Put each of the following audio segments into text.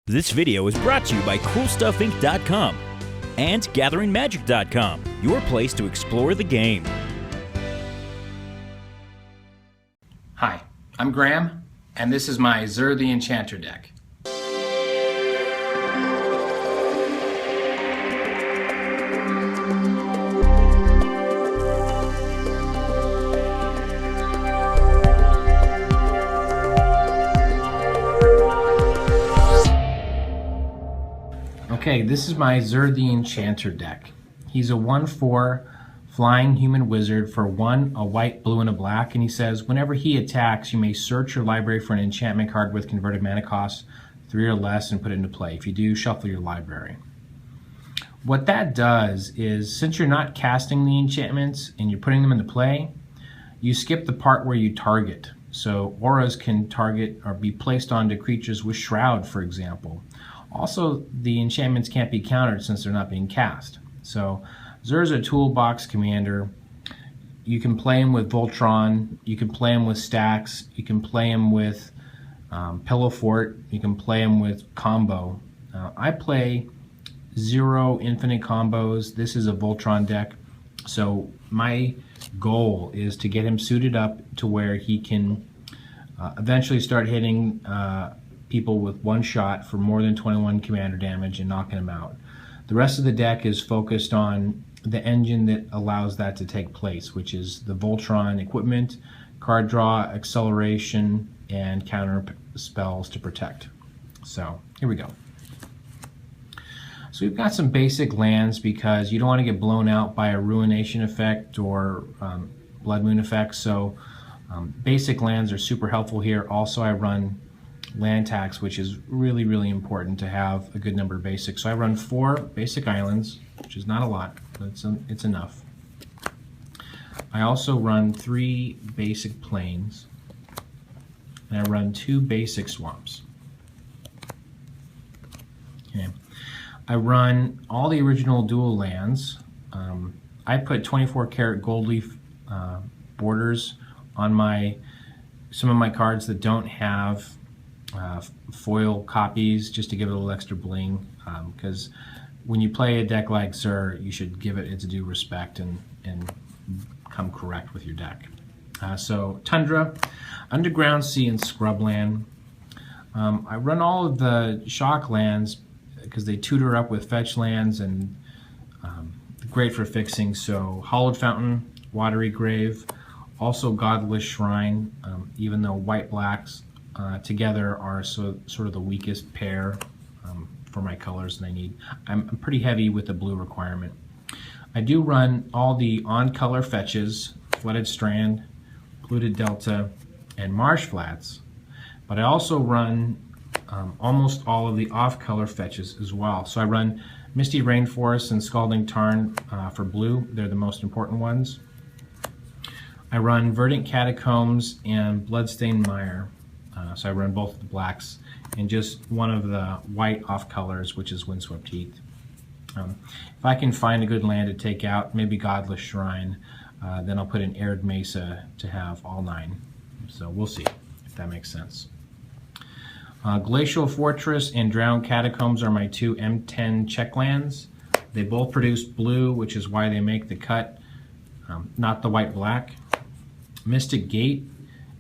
This video is brought to you by CoolStuffInc.com and GatheringMagic.com, your place to explore the game. Hi, I'm Graham, and this is my Zur the Enchanter deck. Okay, this is my Zur the Enchanter deck. He's a 1/4 flying human wizard for 1, a white, blue, and a black, and he says whenever he attacks, you may search your library for an enchantment card with converted mana cost 3 or less and put it into play. If you do, shuffle your library. What that does is, since you're not casting the enchantments and you're putting them into play, you skip the part where you target. So auras can target or be placed onto creatures with Shroud, for example. Also, the enchantments can't be countered since they're not being cast. So Zur's a toolbox commander. You can play him with Voltron, you can play him with stacks, you can play him with Pillow Fort, you can play him with combo. I play 0 infinite combos. This is a Voltron deck, so my goal is to get him suited up to where he can eventually start hitting people with one shot for more than 21 commander damage and knocking them out. The rest of the deck is focused on the engine that allows that to take place, which is the Voltron equipment, card draw, acceleration, and counter spells to protect. So here we go. So we've got some basic lands because you don't want to get blown out by a Ruination effect or Blood Moon effect. So basic lands are super helpful here. Also, I run land tax, which is really, really important to have a good number of basics. So I run 4 basic islands, which is not a lot, but it's enough. I also run 3 basic plains, and I run 2 basic swamps. Okay. I run all the original dual lands. I put 24-karat gold leaf borders on some of my cards that don't have foil copies, just to give it a little extra bling, because when you play a deck like Zur, you should give it its due respect and come correct with your deck. So Tundra, Underground Sea, and Scrubland. I run all of the shock lands because they tutor up with fetch lands and great for fixing. So Hallowed Fountain, Watery Grave, also Godless Shrine, even though white-blacks together are sort of the weakest pair for my colors, and I'm pretty heavy with the blue requirement. I do run all the on-color fetches, Flooded Strand, Polluted Delta, and Marsh Flats, but I also run almost all of the off-color fetches as well. So I run Misty Rainforest and Scalding Tarn for blue. They're the most important ones. I run Verdant Catacombs and Bloodstained Mire. So I run both of the blacks and just one of the white off colors, which is Windswept Heath. If I can find a good land to take out, maybe Godless Shrine, then I'll put in Arid Mesa to have all 9. So we'll see if that makes sense. Glacial Fortress and Drowned Catacombs are my 2 M10 check lands. They both produce blue, which is why they make the cut, not the white-black. Mystic Gate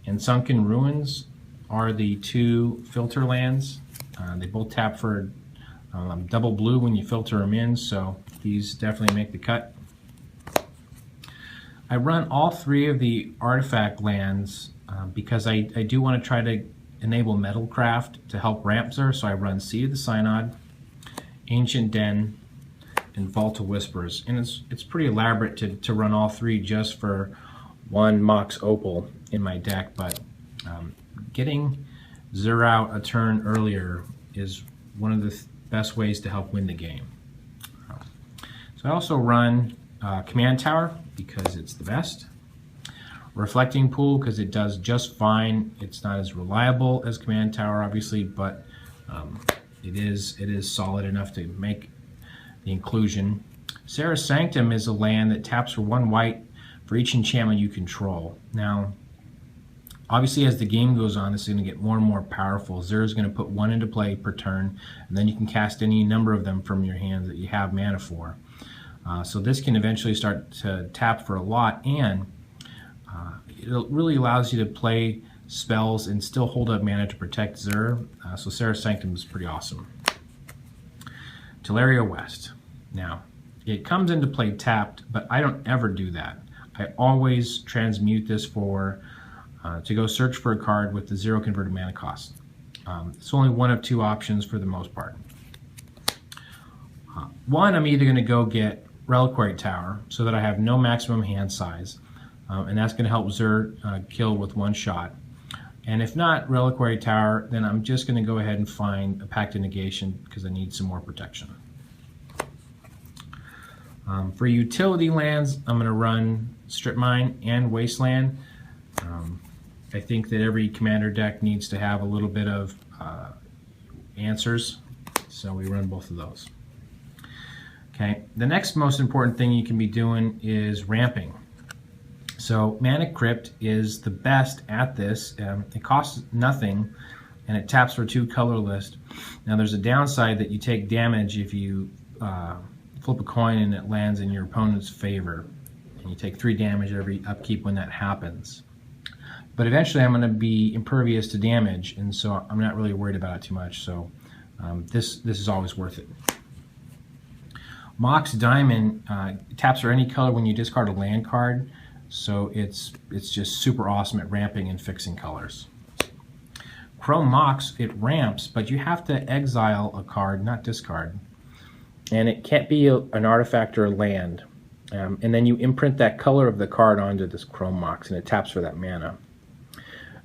and Sunken Ruins are the 2 filter lands. They both tap for double blue when you filter them in, so these definitely make the cut. I run all 3 of the artifact lands because I do want to try to enable Metalcraft to help ramp Zur, so I run Seed of the Synod, Ancient Den, and Vault of Whispers. And it's pretty elaborate to run all 3 just for 1 Mox Opal in my deck, but getting Zur out a turn earlier is one of the best ways to help win the game. So I also run Command Tower because it's the best. Reflecting Pool because it does just fine. It's not as reliable as Command Tower, obviously, but it is solid enough to make the inclusion. Sara Sanctum is a land that taps for 1 white for each enchantment you control. Now, Obviously, as the game goes on, this is going to get more and more powerful. Zur is going to put 1 into play per turn, and then you can cast any number of them from your hand that you have mana for. So this can eventually start to tap for a lot, and it really allows you to play spells and still hold up mana to protect Zur. So Sara Sanctum is pretty awesome. Tolaria West. Now, it comes into play tapped, but I don't ever do that. I always transmute this for to go search for a card with the 0 converted mana cost. It's only one of 2 options for the most part. One, I'm either going to go get Reliquary Tower so that I have no maximum hand size, and that's going to help Zur kill with 1 shot. And if not Reliquary Tower, then I'm just going to go ahead and find a Pact of Negation because I need some more protection. For utility lands, I'm going to run Strip Mine and Wasteland. I think that every commander deck needs to have a little bit of answers, so we run both of those. Okay, the next most important thing you can be doing is ramping. So Mana Crypt is the best at this. It costs nothing, and it taps for 2 colorless. Now there's a downside that you take damage if you flip a coin and it lands in your opponent's favor, and you take 3 damage every upkeep when that happens. But eventually I'm going to be impervious to damage, and so I'm not really worried about it too much. So this is always worth it. Mox Diamond taps for any color when you discard a land card, so it's just super awesome at ramping and fixing colors. Chrome Mox, it ramps, but you have to exile a card, not discard. And it can't be an artifact or a land. And then you imprint that color of the card onto this Chrome Mox, and it taps for that mana.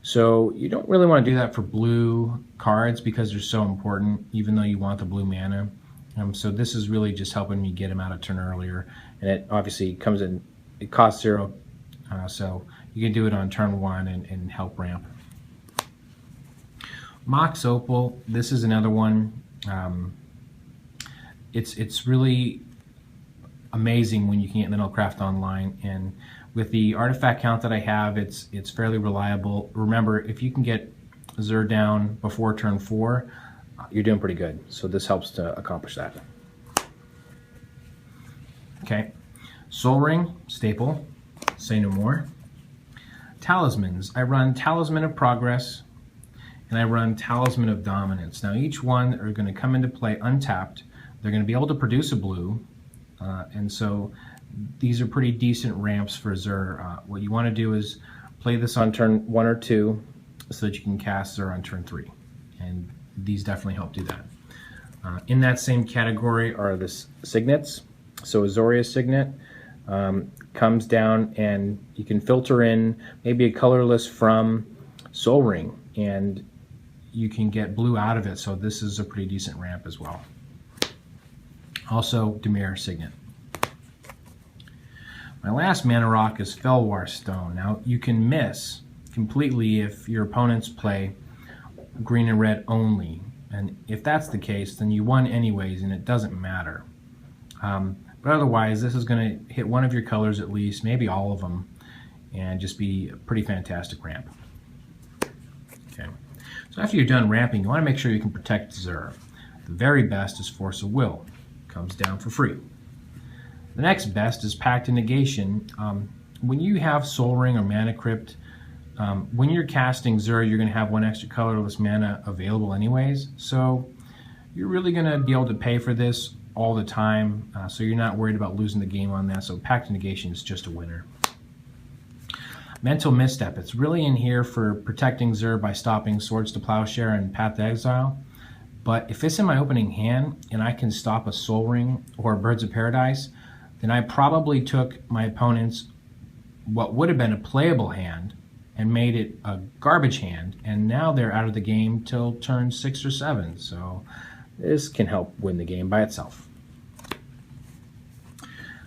So you don't really want to do that for blue cards because they're so important, even though you want the blue mana. So this is really just helping me get them out a turn earlier. And it obviously comes in, it costs 0, so you can do it on turn 1 and help ramp. Mox Opal, this is another one. It's really amazing when you can get Middlecraft online, and with the artifact count that I have, it's fairly reliable. Remember, if you can get Zur down before turn 4, you're doing pretty good. So this helps to accomplish that. Okay, Soul Ring, staple, say no more. Talismans, I run Talisman of Progress, and I run Talisman of Dominance. Now each one are going to come into play untapped. They're going to be able to produce a blue, and so these are pretty decent ramps for Zur. What you want to do is play this on turn 1 or 2 so that you can cast Zur on turn 3, and these definitely help do that. In that same category are the Signets. So Azorius Signet comes down, and you can filter in maybe a colorless from Soul Ring, and you can get blue out of it, so this is a pretty decent ramp as well. Also Dimir Signet. My last mana rock is Fellwar Stone. Now you can miss completely if your opponents play green and red only, and if that's the case, then you won anyways, and it doesn't matter. But otherwise, this is going to hit one of your colors at least, maybe all of them, and just be a pretty fantastic ramp. Okay, so after you're done ramping, you want to make sure you can protect Zur. The very best is Force of Will. Comes down for free. The next best is Pact of Negation. When you have Soul Ring or Mana Crypt, when you're casting Zur, you're going to have 1 extra colorless mana available anyways, so you're really going to be able to pay for this all the time, so you're not worried about losing the game on that, so Pact of Negation is just a winner. Mental Misstep, it's really in here for protecting Zur by stopping Swords to Plowshare and Path to Exile, but if it's in my opening hand and I can stop a Soul Ring or Birds of Paradise, then I probably took my opponent's what would have been a playable hand and made it a garbage hand, and now they're out of the game till turn 6 or 7, so this can help win the game by itself.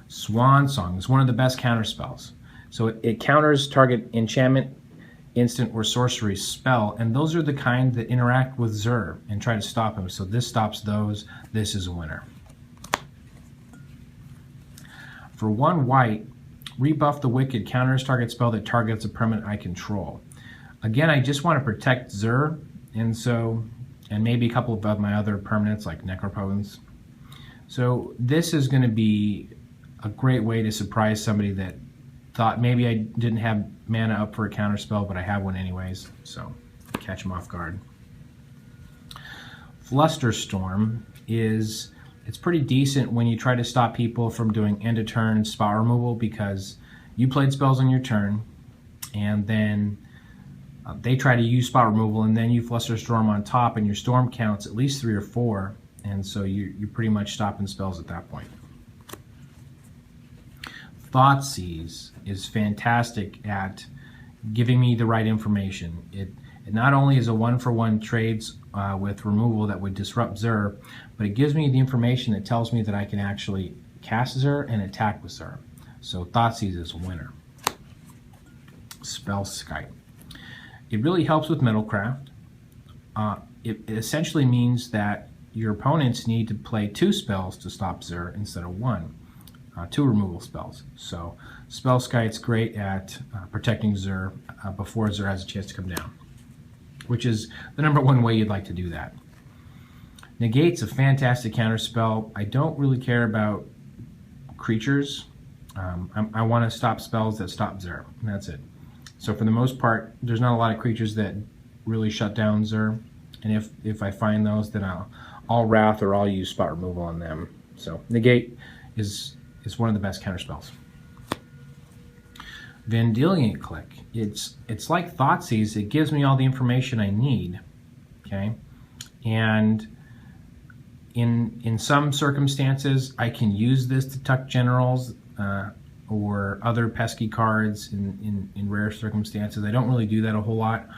Swan Song is one of the best counter spells. So it counters target enchantment, instant, or sorcery spell, and those are the kind that interact with Zur and try to stop him, so this stops those. This is a winner. For 1 white, Rebuff the Wicked counters target spell that targets a permanent I control. Again, I just want to protect Zur, and maybe a couple of my other permanents like Necropotence. So this is going to be a great way to surprise somebody that thought maybe I didn't have mana up for a counterspell, but I have one anyways, so catch them off guard. Flusterstorm it's pretty decent when you try to stop people from doing end of turn spell removal, because you played spells on your turn, and then they try to use spot removal, and then you Flusterstorm on top, and your storm counts at least 3 or 4, and so you're pretty much stopping spells at that point. Thoughtseize is fantastic at giving me the right information. It not only is a 1-for-1 trades with removal that would disrupt Zur, but it gives me the information that tells me that I can actually cast Zur and attack with Zur. So Thoughtseize is a winner. Spellskite. It really helps with Metalcraft. It essentially means that your opponents need to play 2 spells to stop Zur instead of 1. 2 removal spells. So Spellskite's great at protecting Zur before Zur has a chance to come down, which is the #1 way you'd like to do that. Negate's a fantastic counterspell. I don't really care about creatures. I want to stop spells that stop Zur, and that's it. So for the most part, there's not a lot of creatures that really shut down Zur, and if I find those, then I'll Wrath or I'll use spot removal on them. So Negate is one of the best counterspells. Vendillion Clique. It's like Thoughtseize. It gives me all the information I need. Okay, and in some circumstances, I can use this to tuck generals or other pesky cards in rare circumstances. I don't really do that a whole lot.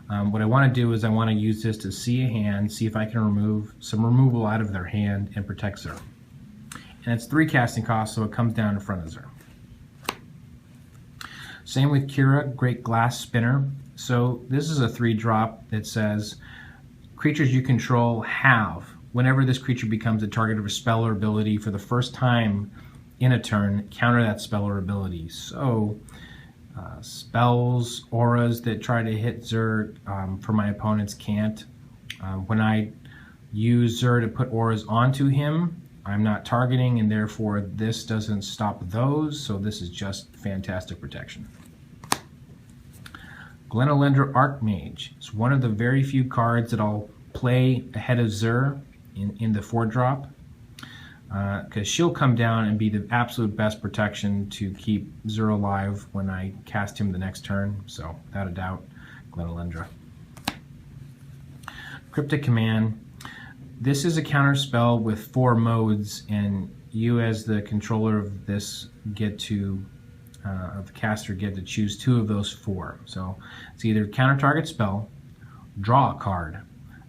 What I want to do is I want to use this to see a hand, see if I can remove some removal out of their hand and protect Zur. And it's 3 casting costs, so it comes down in front of Zur. Same with Kira, Great Glass Spinner. So this is a 3-drop that says creatures you control have, whenever this creature becomes a target of a spell or ability for the first time in a turn, counter that spell or ability. So spells, auras that try to hit Zur for my opponents can't. When I use Zur to put auras onto him, I'm not targeting, and therefore this doesn't stop those, so this is just fantastic protection. Glenelendra Archmage. It's one of the very few cards that I'll play ahead of Zur in the 4-drop, because she'll come down and be the absolute best protection to keep Zur alive when I cast him the next turn, so without a doubt, Glenelendra. Cryptic Command. This is a counter spell with 4 modes, and you as the controller of this get to, of the caster, get to choose 2 of those 4. So it's either counter target spell, draw a card,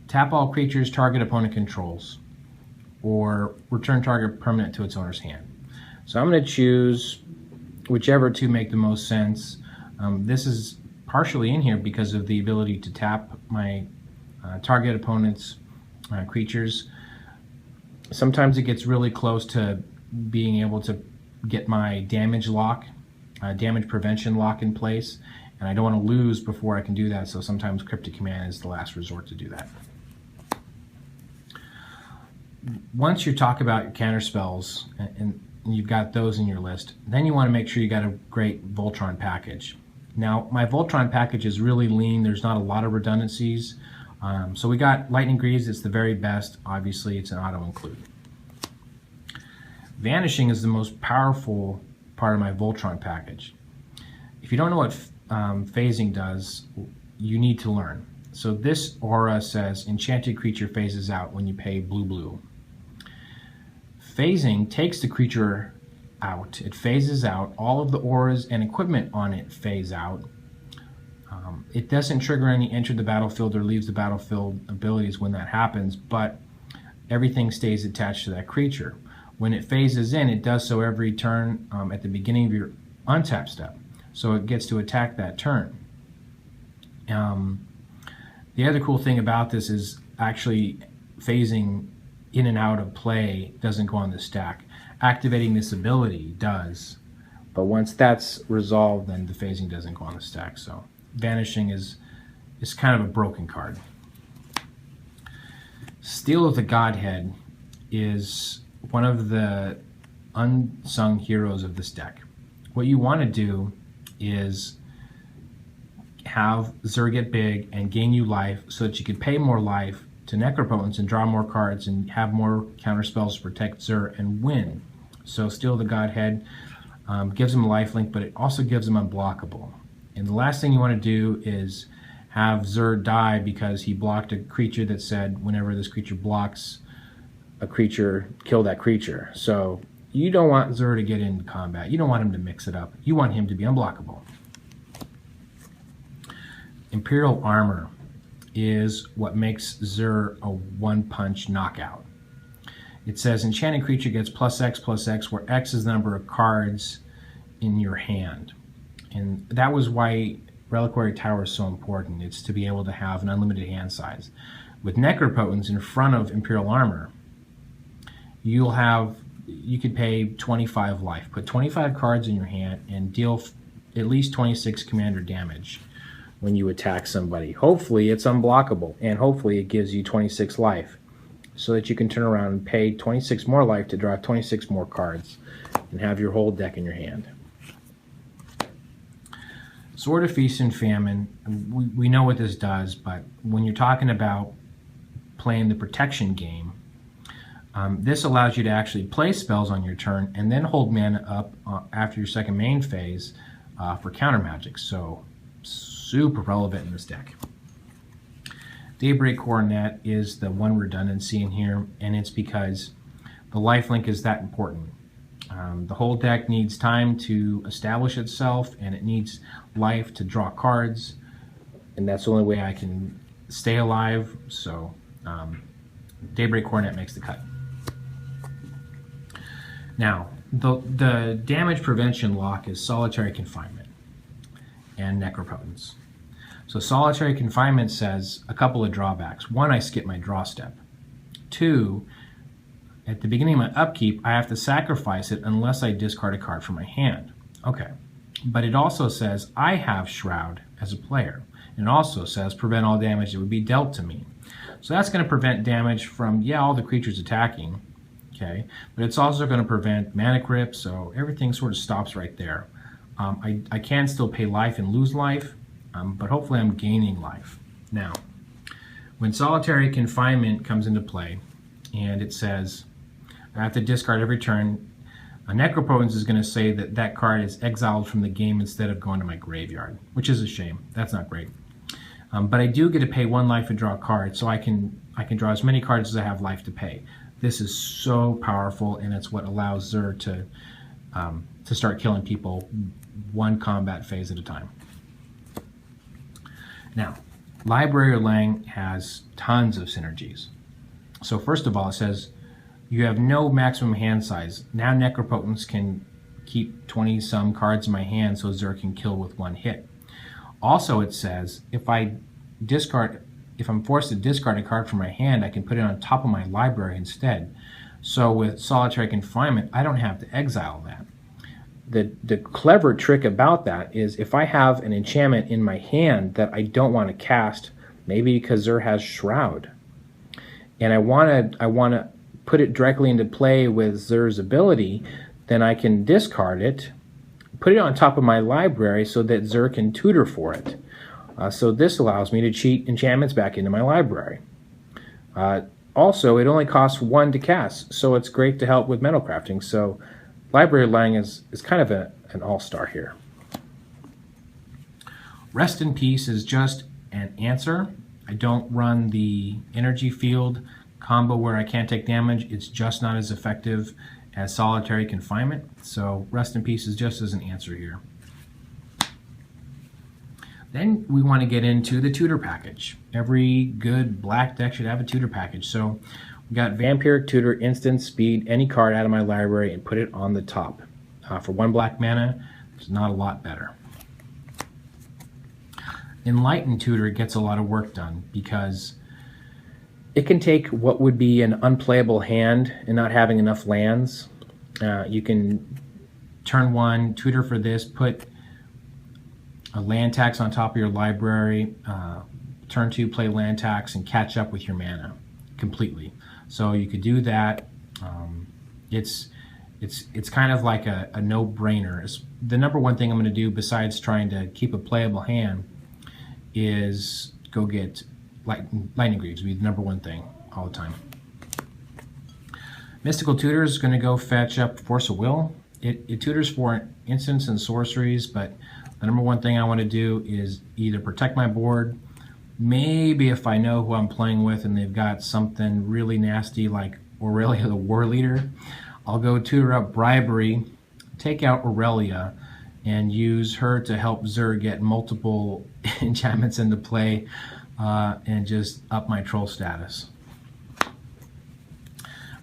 tap all creatures target opponent controls, or return target permanent to its owner's hand. So I'm going to choose whichever 2 make the most sense. This is partially in here because of the ability to tap my target opponent's creatures. Sometimes it gets really close to being able to get my damage lock, damage prevention lock in place, and I don't want to lose before I can do that, so sometimes Cryptic Command is the last resort to do that. Once you talk about your counter spells and you've got those in your list, then you want to make sure you got a great Voltron package. Now, my Voltron package is really lean. There's not a lot of redundancies. So we got Lightning Greaves. It's the very best. Obviously, it's an auto-include. Vanishing is the most powerful part of my Voltron package. If you don't know what phasing does, you need to learn. So this aura says enchanted creature phases out when you pay blue. Phasing takes the creature out. It phases out. All of the auras and equipment on it phase out. It doesn't trigger any enter the battlefield or leaves the battlefield abilities when that happens, but everything stays attached to that creature. When it phases in, it does so every turn at the beginning of your untap step, so it gets to attack that turn. The other cool thing about this is actually phasing in and out of play doesn't go on the stack. Activating this ability does, but once that's resolved, then the phasing doesn't go on the stack. So Vanishing is is kind of a broken card. Steel of the Godhead is one of the unsung heroes of this deck. What you want to do is have Zur get big and gain you life so that you can pay more life to Necropotence and draw more cards and have more counter spells to protect Zur and win. So Steel of the Godhead gives him a lifelink, but it also gives him unblockable. And the last thing you want to do is have Zur die because he blocked a creature that said whenever this creature blocks a creature, kill that creature. So you don't want Zur to get into combat. You don't want him to mix it up. You want him to be unblockable. Empyrial Armor is what makes Zur a one-punch knockout. It says enchanted creature gets +X/+X, where X is the number of cards in your hand. And that was why Reliquary Tower is so important. It's to be able to have an unlimited hand size. With Necropotence in front of Empyrial Armor, you could pay 25 life, put 25 cards in your hand, and deal at least 26 commander damage when you attack somebody. Hopefully it's unblockable, and hopefully it gives you 26 life, so that you can turn around and pay 26 more life to draw 26 more cards and have your whole deck in your hand. Sword of Feast and Famine, we know what this does, but when you're talking about playing the protection game, this allows you to actually play spells on your turn and then hold mana up after your second main phase for counter magic. So super relevant in this deck. Daybreak Coronet is the one redundancy in here, and it's because the lifelink is that important. The whole deck needs time to establish itself, and it needs life to draw cards, and that's the only way I can stay alive. So Daybreak Coronet makes the cut. Now, the damage prevention lock is Solitary Confinement and Necropotence. So Solitary Confinement says a couple of drawbacks. One, I skip my draw step. Two, at the beginning of my upkeep, I have to sacrifice it unless I discard a card from my hand. Okay, but it also says I have Shroud as a player. And it also says prevent all damage that would be dealt to me. So that's going to prevent damage from, all the creatures attacking, okay? But it's also going to prevent mana grip, so everything sort of stops right there. I can still pay life and lose life, but hopefully I'm gaining life. Now, when Solitary Confinement comes into play, and it says I have to discard every turn, a Necropotence is going to say that that card is exiled from the game instead of going to my graveyard, which is a shame. That's not great. But I do get to pay 1 life to draw a card, so I can draw as many cards as I have life to pay. This is so powerful, and it's what allows Zur to start killing people one combat phase at a time. Now, Library of Lang has tons of synergies. So first of all, it says you have no maximum hand size. Now Necropotence can keep 20-some cards in my hand so Zur can kill with 1 hit. Also, it says if I'm forced to discard a card from my hand, I can put it on top of my library instead. So with Solitary Confinement, I don't have to exile that. The clever trick about that is if I have an enchantment in my hand that I don't want to cast, maybe because Zur has Shroud, and I want to put it directly into play with Zur's ability, then I can discard it, put it on top of my library so that Zur can tutor for it. So this allows me to cheat enchantments back into my library. Also, it only costs 1 to cast, so it's great to help with metal crafting. So Library of Lang is kind of an all-star here. Rest in Peace is just an answer. I don't run the energy field combo where I can't take damage. It's just not as effective as Solitary Confinement. So Rest in Peace is just as an answer here. Then we want to get into the tutor package. Every good black deck should have a tutor package. So we got Vampiric Tutor, instant speed, any card out of my library and put it on the top. For 1 black mana, it's not a lot better. Enlightened Tutor gets a lot of work done because it can take what would be an unplayable hand and not having enough lands. You can turn 1, tutor for this, put a land tax on top of your library, turn 2 play land tax and catch up with your mana completely. So you could do that. It's kind of like a no-brainer. The number one thing I'm going to do besides trying to keep a playable hand is go get Lightning Greaves. Would be the number one thing all the time. Mystical Tutor is going to go fetch up Force of Will. It tutors for instants and sorceries, but the number one thing I want to do is either protect my board, maybe if I know who I'm playing with and they've got something really nasty like Aurelia the War Leader, I'll go tutor up Bribery, take out Aurelia, and use her to help Zur get multiple enchantments into play and just up my troll status.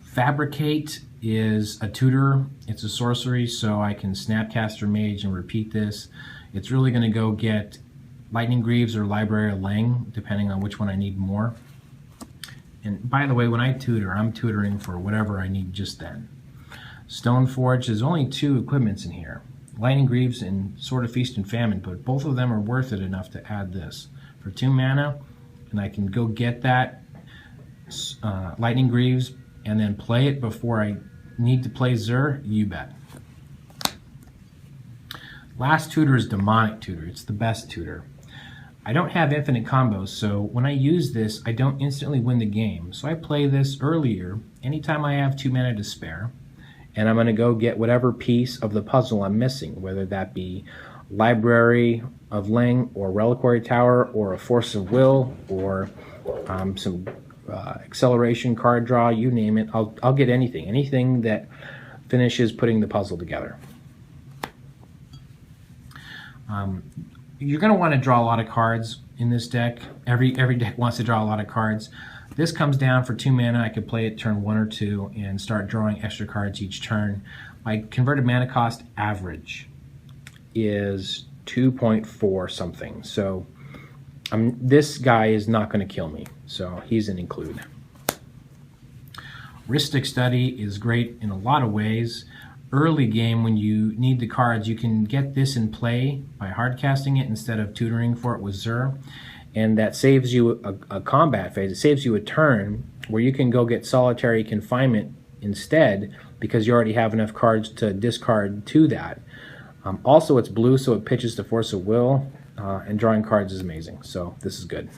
Fabricate is a tutor. It's a sorcery, so I can Snapcaster Mage and repeat this. It's really going to go get Lightning Greaves or Library of Lang, depending on which one I need more. And by the way, when I tutor, I'm tutoring for whatever I need just then. Stoneforge, there's only 2 equipments in here. Lightning Greaves and Sword of Feast and Famine, but both of them are worth it enough to add this. For 2 mana, and I can go get that Lightning Greaves and then play it before I need to play Zur, you bet. Last tutor is Demonic Tutor. It's the best tutor. I don't have infinite combos, so when I use this, I don't instantly win the game. So I play this earlier, anytime I have 2 mana to spare, and I'm going to go get whatever piece of the puzzle I'm missing, whether that be Library of Lang or Reliquary Tower or a Force of Will or some acceleration card draw, you name it. I'll get anything that finishes putting the puzzle together. You're going to want to draw a lot of cards in this deck. Every deck wants to draw a lot of cards. This comes down for 2 mana. I could play it turn 1 or 2 and start drawing extra cards each turn. My converted mana cost average is 2.4 something. So this guy is not going to kill me. So he's an include. Rhystic Study is great in a lot of ways. Early game, when you need the cards, you can get this in play by hardcasting it instead of tutoring for it with Zur. And that saves you a combat phase. It saves you a turn where you can go get Solitary Confinement instead because you already have enough cards to discard to that. Also, it's blue, so it pitches to Force of Will, and drawing cards is amazing. So this is good.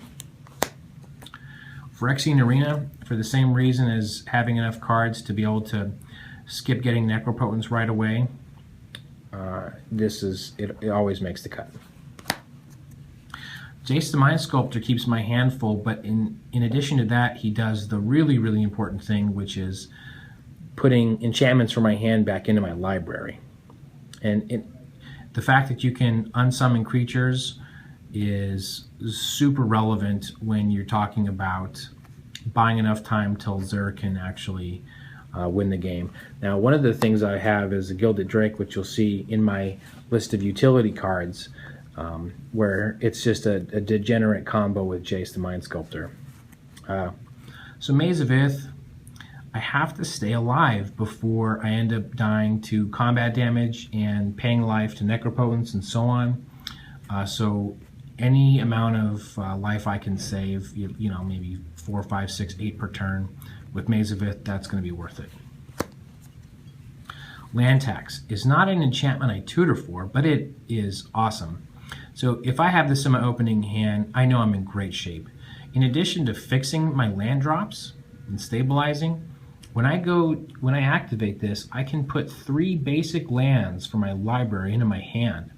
Phyrexian Arena, for the same reason as having enough cards to be able to skip getting Necropotence right away, it always makes the cut. Jace the Mind Sculptor keeps my hand full, but in addition to that, he does the really, really important thing, which is putting enchantments from my hand back into my library. And the fact that you can unsummon creatures is super relevant when you're talking about buying enough time till Zur can actually win the game. Now, one of the things I have is a Gilded Drake, which you'll see in my list of utility cards, where it's just a degenerate combo with Jace the Mind Sculptor. So Maze of Ith, I have to stay alive before I end up dying to combat damage and paying life to Necropotence and so on. So any amount of life I can save, you know, maybe 4, 5, 6, 8 per turn with Maze of Ith, that's going to be worth it. Land Tax is not an enchantment I tutor for, but it is awesome. So if I have this in my opening hand, I know I'm in great shape. In addition to fixing my land drops and stabilizing, when I activate this, I can put 3 basic lands from my library into my hand.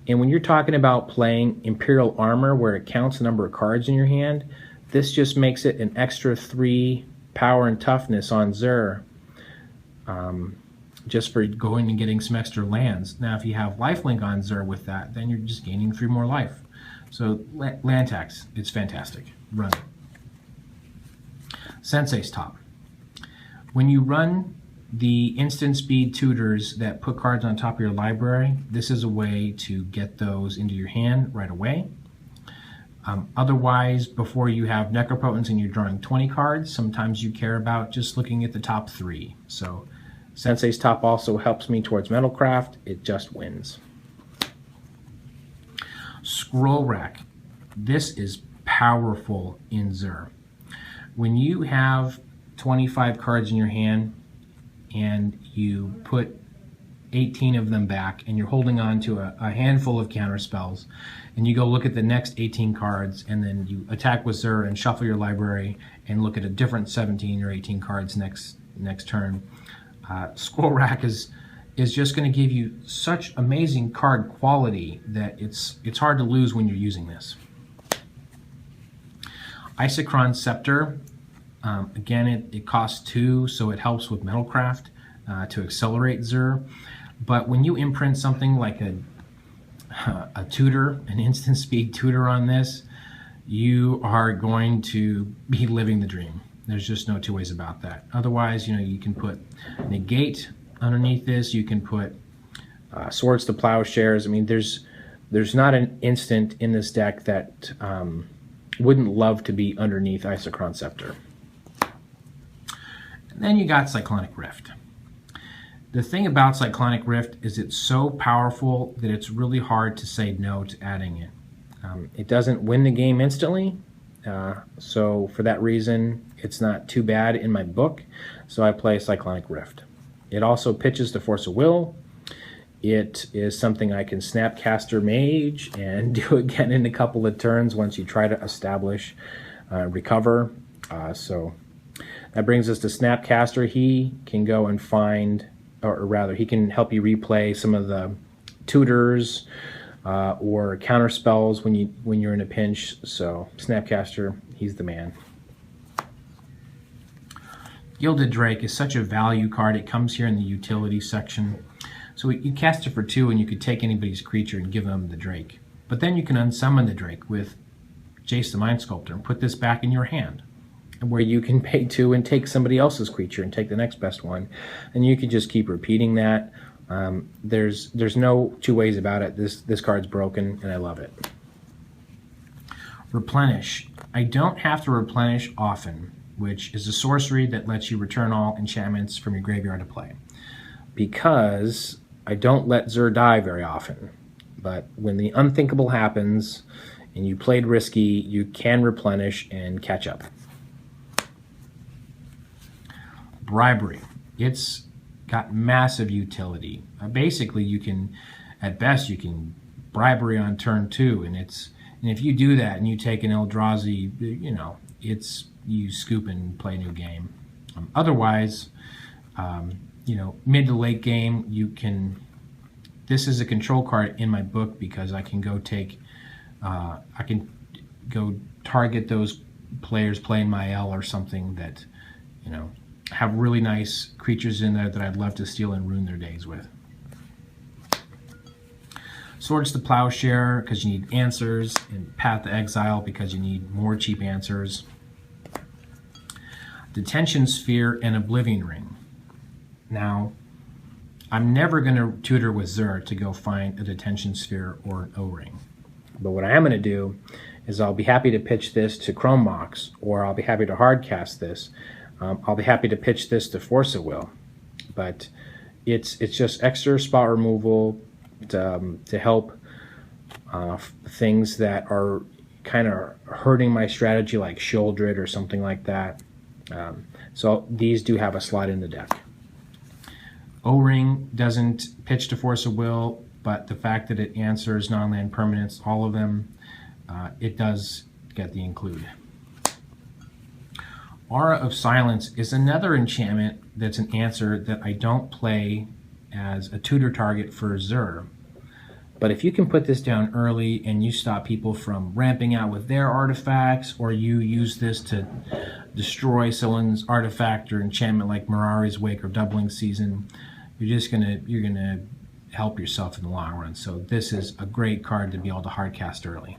And when you're talking about playing Empyrial Armor, where it counts the number of cards in your hand, this just makes it an extra 3 power and toughness on Zur, just for going and getting some extra lands. Now, if you have lifelink on Zur with that, then you're just gaining 3 more life. So land tax, it's fantastic. Run it. Sensei's Top. When you run the instant speed tutors that put cards on top of your library, this is a way to get those into your hand right away. Otherwise, before you have Necropotence and you're drawing 20 cards, sometimes you care about just looking at the top 3. So Sensei's Top also helps me towards Metalcraft. It just wins. Scroll Rack. This is powerful in Zur. When you have 25 cards in your hand and you put 18 of them back and you're holding on to a handful of counter spells, and you go look at the next 18 cards, and then you attack with Zur and shuffle your library and look at a different 17 or 18 cards next turn, Scroll Rack is just going to give you such amazing card quality that it's hard to lose when you're using this. Isochron Scepter, again, it costs 2, so it helps with Metalcraft to accelerate Zur. But when you imprint something like a tutor, an instant speed tutor on this, you are going to be living the dream. There's just no two ways about that. Otherwise, you can put Negate underneath this. You can put Swords to Plowshares. I mean, there's not an instant in this deck that wouldn't love to be underneath Isochron Scepter. And then you got Cyclonic Rift. The thing about Cyclonic Rift is it's so powerful that it's really hard to say no to adding it. It doesn't win the game instantly, so for that reason, it's not too bad in my book, so I play Cyclonic Rift. It also pitches to Force of Will. It is something I can Snapcaster Mage and do again in a couple of turns once you try to establish recover. So that brings us to Snapcaster. He can go and find, or rather, he can help you replay some of the tutors or counter spells when you're in a pinch. So Snapcaster, he's the man. Gilded Drake is such a value card. It comes here in the utility section. So you cast it for 2 and you could take anybody's creature and give them the Drake. But then you can unsummon the Drake with Jace the Mind Sculptor and put this back in your hand, where you can pay 2 and take somebody else's creature and take the next best one. And you could just keep repeating that. There's no two ways about it. This card's broken and I love it. Replenish. I don't have to replenish often, which is a sorcery that lets you return all enchantments from your graveyard to play, because I don't let Zur die very often. But when the unthinkable happens and you played risky, you can replenish and catch up. Bribery. It's got massive utility. Basically, you can, at best, you can bribery on turn 2, and if you do that and you take an Eldrazi, it's you scoop and play a new game. Otherwise, mid to late game, you can. This is a control card in my book because I can go target those players playing my L or something that, have really nice creatures in there that I'd love to steal and ruin their days with. Swords to Plowshare because you need answers, and Path to Exile because you need more cheap answers. Detention Sphere and Oblivion Ring. Now, I'm never going to tutor with Zur to go find a Detention Sphere or an O-Ring. But what I am going to do is I'll be happy to pitch this to Chrome Mox, or I'll be happy to hardcast this. I'll be happy to pitch this to Force of Will. But it's just extra spot removal to help things that are kind of hurting my strategy, like Sheoldred or something like that. So these do have a slot in the deck. O-Ring doesn't pitch to Force of Will, but the fact that it answers non-land permanents, all of them, it does get the include. Aura of Silence is another enchantment that's an answer that I don't play as a tutor target for Zur. But if you can put this down early and you stop people from ramping out with their artifacts, or you use this to destroy someone's artifact or enchantment like Mirari's Wake or Doubling Season, you're gonna help yourself in the long run. So this is a great card to be able to hardcast early.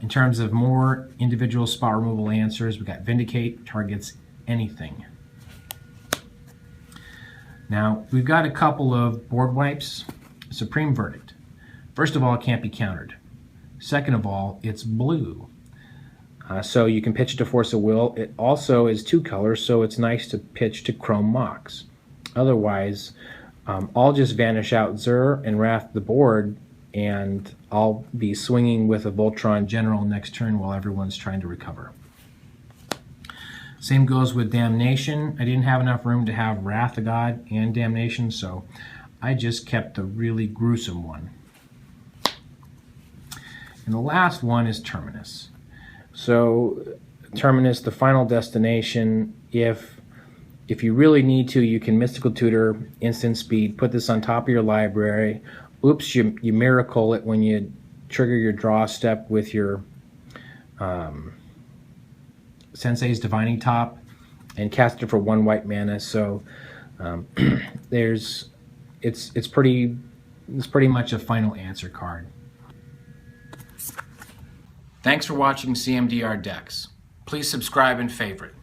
In terms of more individual spot removal answers, we got Vindicate, targets anything. Now, we've got a couple of board wipes. Supreme Verdict. First of all, it can't be countered. Second of all, it's blue. So you can pitch it to Force of Will. It also is 2 colors, so it's nice to pitch to Chrome Mox. Otherwise, I'll just vanish out Zur and Wrath the board and I'll be swinging with a Voltron General next turn while everyone's trying to recover. Same goes with Damnation. I didn't have enough room to have Wrath of God and Damnation, so I just kept the really gruesome one. And the last one is Terminus. So Terminus, the final destination, if you really need to, you can Mystical Tutor, instant speed, put this on top of your library. Oops, you miracle it when you trigger your draw step with your Sensei's Divining Top and cast it for 1 white mana. So it's pretty much a final answer card. Thanks for watching CMDR Decks. Please subscribe and favorite.